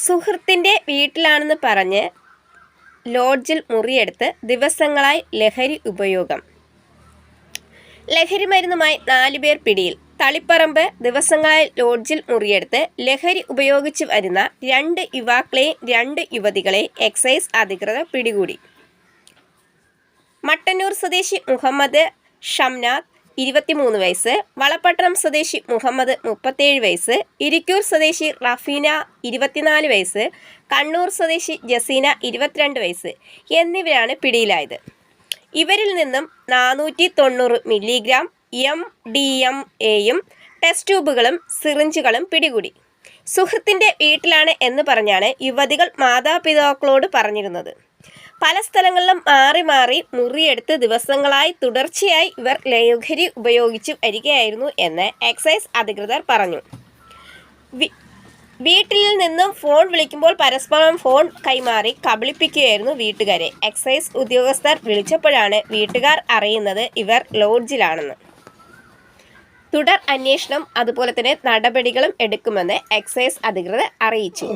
സുഹൃത്തിൻ്റെ വീട്ടിലാണെന്ന് പറഞ്ഞ് ലോഡ്ജിൽ മുറിയെടുത്ത് ദിവസങ്ങളായി ലഹരി ഉപയോഗം. ലഹരിമരുന്നുമായി 4 പേർ പിടിയിൽ. തളിപ്പറമ്പ് ദിവസങ്ങളായി ലോഡ്ജിൽ മുറിയെടുത്ത് ലഹരി ഉപയോഗിച്ച് വരുന്ന 2 യുവാക്കളെയും 2 യുവതികളെയും എക്സൈസ് അധികൃതർ പിടികൂടി. മട്ടന്നൂർ സ്വദേശി മുഹമ്മദ് ഷംനാദ് 23 വയസ്സ്, വളപട്ടണം സ്വദേശി മുഹമ്മദ് 37 വയസ്സ്, ഇരിക്കൂർ സ്വദേശി റഫീന 24 വയസ്സ്, കണ്ണൂർ സ്വദേശി ജസീന 22 വയസ്സ് എന്നിവരാണ് പിടിയിലായത്. ഇവരിൽ നിന്നും 490 മില്ലിഗ്രാം MDMAയും ടെസ്റ്റ് ട്യൂബുകളും സിറിഞ്ചുകളും പിടികൂടി. സുഹൃത്തിൻ്റെ വീട്ടിലാണ് എന്ന് പറഞ്ഞാണ് യുവതികൾ മാതാപിതാക്കളോട് പറഞ്ഞിരുന്നത്. പല സ്ഥലങ്ങളിലും മാറി മാറി മുറിയെടുത്ത് ദിവസങ്ങളായി തുടർച്ചയായി ഇവർ ലഹരി ഉപയോഗിച്ച് വരികയായിരുന്നു എന്ന് എക്സൈസ് അധികൃതർ പറഞ്ഞു. വീട്ടിൽ നിന്നും ഫോൺ വിളിക്കുമ്പോൾ പരസ്പരം ഫോൺ കൈമാറി കബളിപ്പിക്കുകയായിരുന്നു വീട്ടുകാരെ. എക്സൈസ് ഉദ്യോഗസ്ഥർ വിളിച്ചപ്പോഴാണ് വീട്ടുകാർ അറിയുന്നത് ഇവർ ലോഡ്ജിലാണെന്ന്. തുടർ അന്വേഷണം അതുപോലെ തന്നെ നടപടികളും എടുക്കുമെന്ന് എക്സൈസ് അധികൃതർ അറിയിച്ചു.